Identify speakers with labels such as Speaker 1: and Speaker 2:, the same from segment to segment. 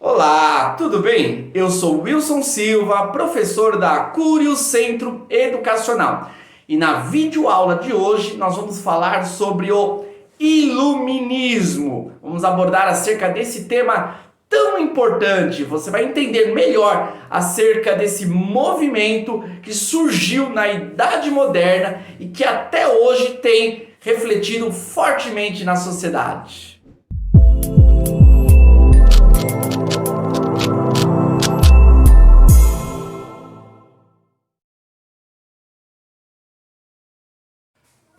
Speaker 1: Olá, tudo bem? Eu sou Wilson Silva, professor da Curios Centro Educacional. E na videoaula de hoje nós vamos falar sobre o iluminismo. Vamos abordar acerca desse tema tão importante. Você vai entender melhor acerca desse movimento que surgiu na Idade Moderna e que até hoje tem refletido fortemente na sociedade.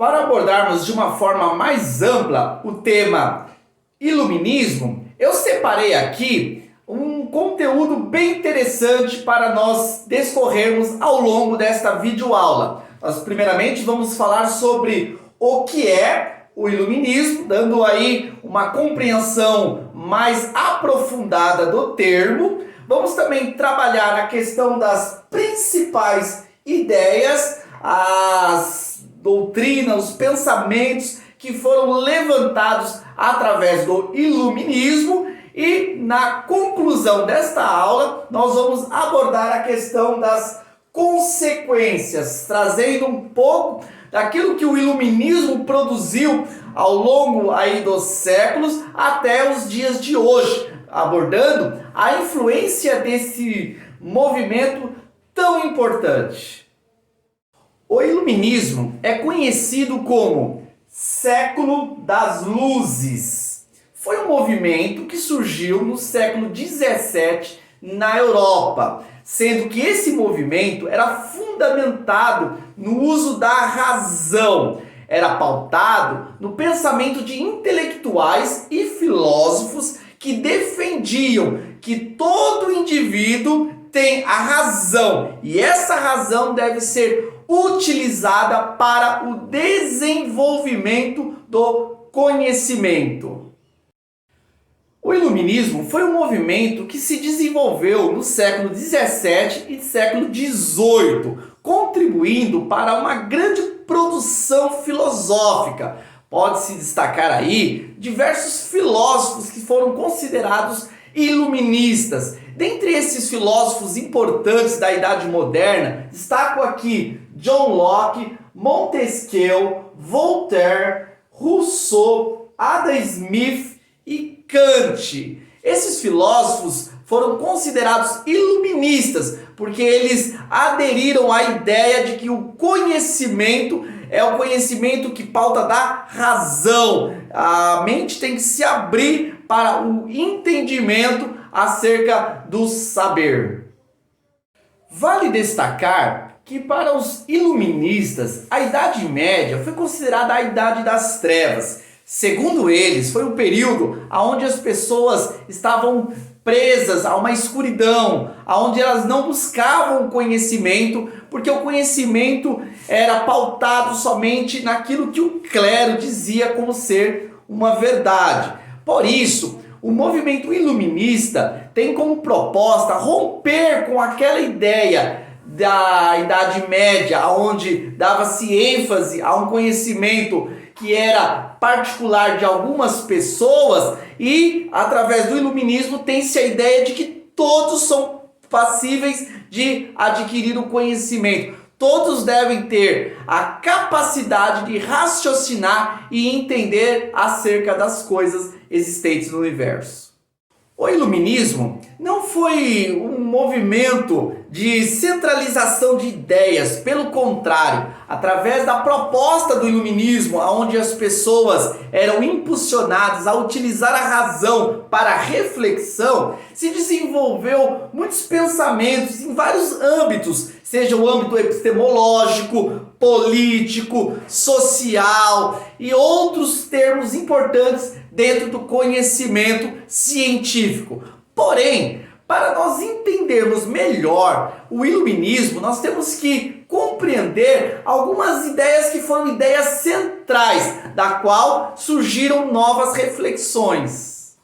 Speaker 1: Para abordarmos de uma forma mais ampla o tema iluminismo, eu separei aqui um conteúdo bem interessante para nós discorrermos ao longo desta videoaula. Nós primeiramente vamos falar sobre o que é o iluminismo, dando aí uma compreensão mais aprofundada do termo. Vamos também trabalhar a questão das principais ideias, as doutrinas, os pensamentos que foram levantados através do iluminismo, e na conclusão desta aula nós vamos abordar a questão das consequências, trazendo um pouco daquilo que o iluminismo produziu ao longo aí dos séculos até os dias de hoje, abordando a influência desse movimento tão importante. O iluminismo é conhecido como século das luzes. Foi um movimento que surgiu no século XVII na Europa, sendo que esse movimento era fundamentado no uso da razão, era pautado no pensamento de intelectuais e filósofos que defendiam que todo indivíduo tem a razão e essa razão deve ser utilizada para o desenvolvimento do conhecimento. O iluminismo foi um movimento que se desenvolveu no século XVII e século XVIII, contribuindo para uma grande produção filosófica. Pode-se destacar aí diversos filósofos que foram considerados iluministas. Dentre esses filósofos importantes da Idade Moderna, destaco aqui John Locke, Montesquieu, Voltaire, Rousseau, Adam Smith e Kant. Esses filósofos foram considerados iluministas porque eles aderiram à ideia de que o conhecimento é o conhecimento que pauta da razão. A mente tem que se abrir para o entendimento acerca do saber. Vale destacar que para os iluministas, a Idade Média foi considerada a Idade das Trevas. Segundo eles, foi um período onde as pessoas estavam presas a uma escuridão, onde elas não buscavam o conhecimento, porque o conhecimento era pautado somente naquilo que o clero dizia como ser uma verdade. Por isso, o movimento iluminista tem como proposta romper com aquela ideia da Idade Média, onde dava-se ênfase a um conhecimento que era particular de algumas pessoas, e através do iluminismo tem-se a ideia de que todos são passíveis de adquirir o conhecimento. Todos devem ter a capacidade de raciocinar e entender acerca das coisas existentes no universo. O iluminismo não foi um movimento de centralização de ideias, pelo contrário, através da proposta do iluminismo, onde as pessoas eram impulsionadas a utilizar a razão para a reflexão, se desenvolveu muitos pensamentos em vários âmbitos, seja o âmbito epistemológico, político, social e outros termos importantes dentro do conhecimento científico. Porém, para nós entendermos melhor o iluminismo, nós temos que compreender algumas ideias que foram ideias centrais, da qual surgiram novas reflexões.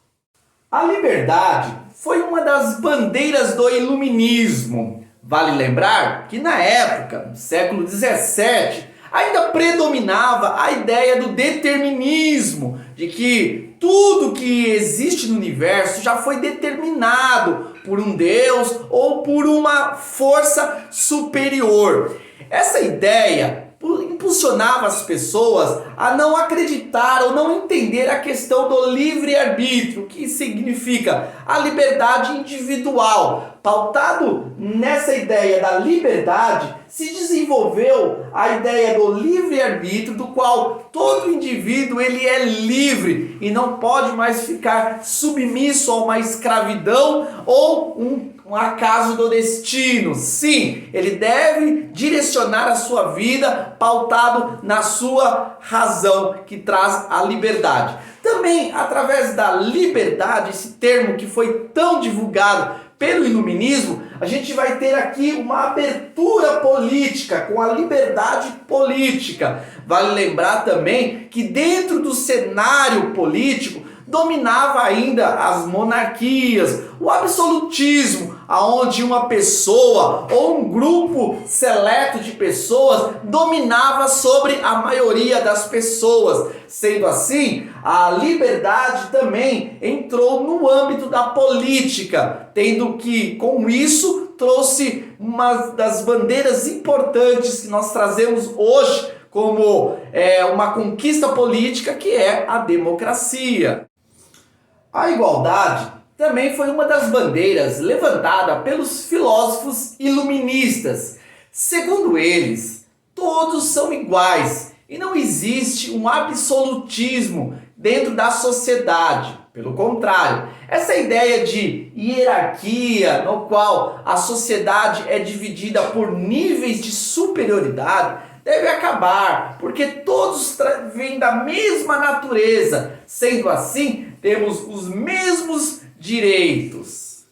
Speaker 1: A liberdade foi uma das bandeiras do iluminismo. Vale lembrar que na época, no século XVII, ainda predominava a ideia do determinismo, de que tudo que existe no universo já foi determinado dominado por um Deus ou por uma força superior. Essa ideia impulsionava as pessoas a não acreditar ou não entender a questão do livre-arbítrio, que significa a liberdade individual. Pautado nessa ideia da liberdade, se desenvolveu a ideia do livre-arbítrio, do qual todo indivíduo ele é livre e não pode mais ficar submisso a uma escravidão ou um acaso do destino. Sim, ele deve direcionar a sua vida pautado na sua razão, que traz a liberdade. Também, através da liberdade, esse termo que foi tão divulgado pelo iluminismo, a gente vai ter aqui uma abertura política, com a liberdade política. Vale lembrar também que dentro do cenário político dominava ainda as monarquias, o absolutismo, aonde uma pessoa ou um grupo seleto de pessoas dominava sobre a maioria das pessoas. Sendo assim, a liberdade também entrou no âmbito da política, tendo que, com isso, trouxe uma das bandeiras importantes que nós trazemos hoje como uma conquista política, que é a democracia. A igualdade também foi uma das bandeiras levantada pelos filósofos iluministas. Segundo eles, todos são iguais e não existe um absolutismo dentro da sociedade. Pelo contrário, essa ideia de hierarquia, no qual a sociedade é dividida por níveis de superioridade, deve acabar, porque todos vêm da mesma natureza. Sendo assim, temos os mesmos direitos.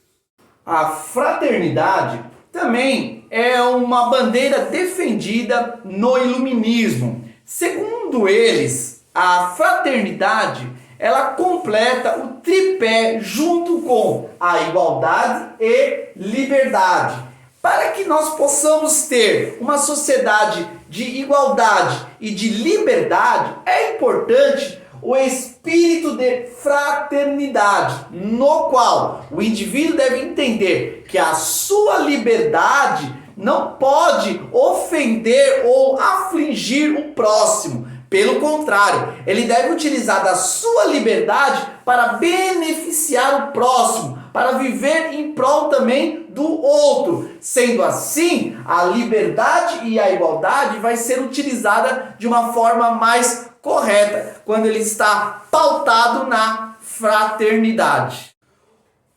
Speaker 1: A fraternidade também é uma bandeira defendida no iluminismo. Segundo eles, a fraternidade ela completa o tripé junto com a igualdade e liberdade. Para que nós possamos ter uma sociedade de igualdade e de liberdade, é importante o espírito de fraternidade, no qual o indivíduo deve entender que a sua liberdade não pode ofender ou afligir o próximo. Pelo contrário, ele deve utilizar da sua liberdade para beneficiar o próximo, para viver em prol também do outro. Sendo assim, a liberdade e a igualdade vai ser utilizada de uma forma mais correta, quando ele está pautado na fraternidade.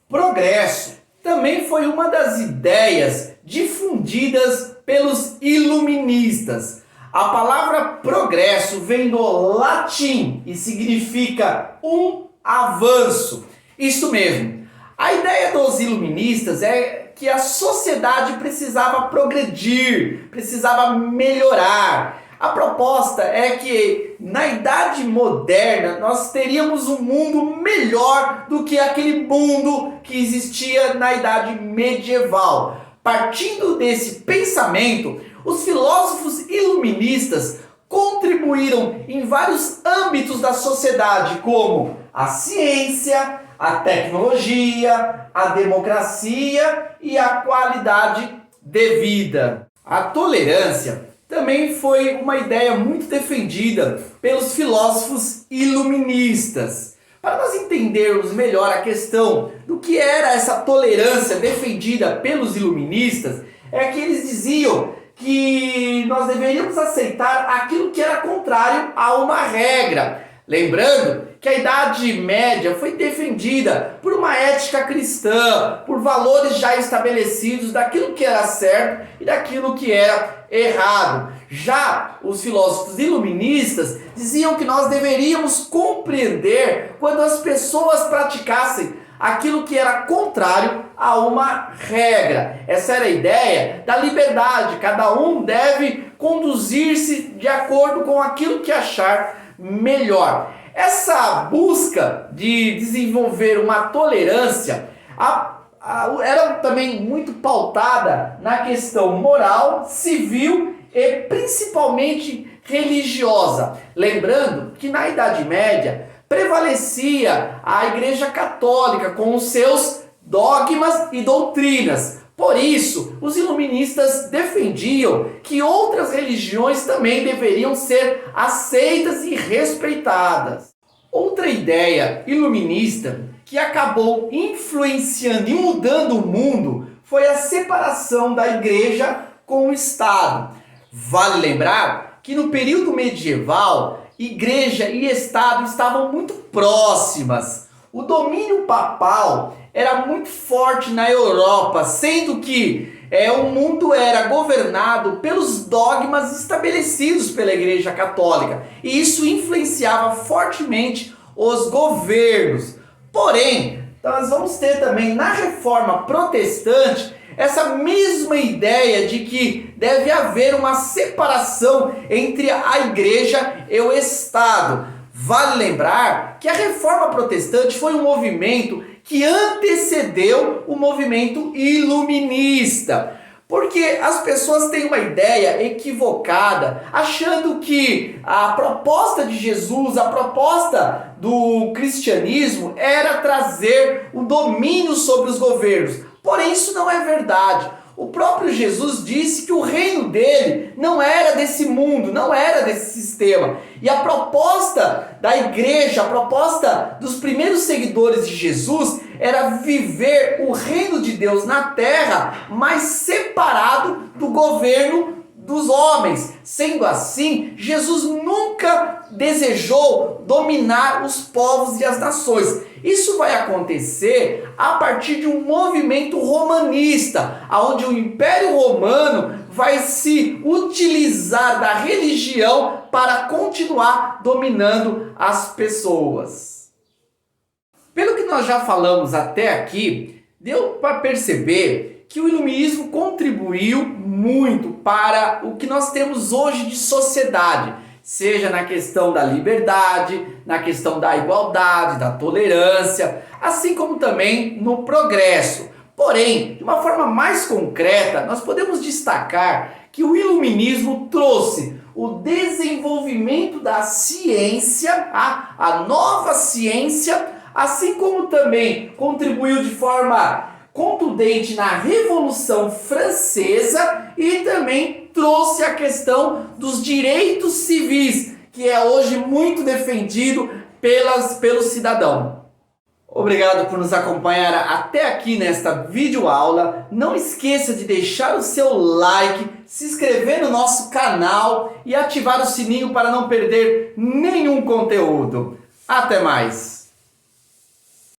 Speaker 1: Progresso também foi uma das ideias difundidas pelos iluministas. A palavra progresso vem do latim e significa um avanço. Isso mesmo. A ideia dos iluministas é que a sociedade precisava progredir, precisava melhorar. A proposta é que na Idade Moderna nós teríamos um mundo melhor do que aquele mundo que existia na Idade Medieval. Partindo desse pensamento, os filósofos iluministas contribuíram em vários âmbitos da sociedade, como a ciência, a tecnologia, a democracia e a qualidade de vida. A tolerância também foi uma ideia muito defendida pelos filósofos iluministas. Para nós entendermos melhor a questão do que era essa tolerância defendida pelos iluministas, é que eles diziam que nós deveríamos aceitar aquilo que era contrário a uma regra. Lembrando que a Idade Média foi defendida por uma ética cristã, por valores já estabelecidos daquilo que era certo e daquilo que era errado. Já os filósofos iluministas diziam que nós deveríamos compreender quando as pessoas praticassem aquilo que era contrário a uma regra. Essa era a ideia da liberdade. Cada um deve conduzir-se de acordo com aquilo que achar melhor. Essa busca de desenvolver uma tolerância era também muito pautada na questão moral, civil e principalmente religiosa. Lembrando que na Idade Média prevalecia a Igreja Católica com os seus dogmas e doutrinas. Por isso, os iluministas defendiam que outras religiões também deveriam ser aceitas e respeitadas. Outra ideia iluminista que acabou influenciando e mudando o mundo foi a separação da igreja com o Estado. Vale lembrar que no período medieval, igreja e Estado estavam muito próximas. O domínio papal era muito forte na Europa, sendo que o mundo era governado pelos dogmas estabelecidos pela Igreja Católica. E isso influenciava fortemente os governos. Porém, nós vamos ter também na Reforma Protestante essa mesma ideia de que deve haver uma separação entre a Igreja e o Estado. Vale lembrar que a Reforma Protestante foi um movimento que antecedeu o movimento iluminista. Porque as pessoas têm uma ideia equivocada, achando que a proposta de Jesus, a proposta do cristianismo era trazer o domínio sobre os governos. Porém, isso não é verdade. O próprio Jesus disse que o reino dele não era desse mundo, não era desse sistema. E a proposta da igreja, a proposta dos primeiros seguidores de Jesus era viver o reino de Deus na terra, mas separado do governo dos homens. Sendo assim, Jesus nunca desejou dominar os povos e as nações. Isso vai acontecer a partir de um movimento romanista, onde o Império Romano vai se utilizar da religião para continuar dominando as pessoas. Pelo que nós já falamos até aqui, deu para perceber que o iluminismo contribuiu muito para o que nós temos hoje de sociedade, seja na questão da liberdade, na questão da igualdade, da tolerância, assim como também no progresso. Porém, de uma forma mais concreta, nós podemos destacar que o iluminismo trouxe o desenvolvimento da ciência, a nova ciência, assim como também contribuiu de forma contundente na Revolução Francesa e também trouxe a questão dos direitos civis, que é hoje muito defendido pelo cidadão. Obrigado por nos acompanhar até aqui nesta videoaula. Não esqueça de deixar o seu like, se inscrever no nosso canal e ativar o sininho para não perder nenhum conteúdo. Até mais!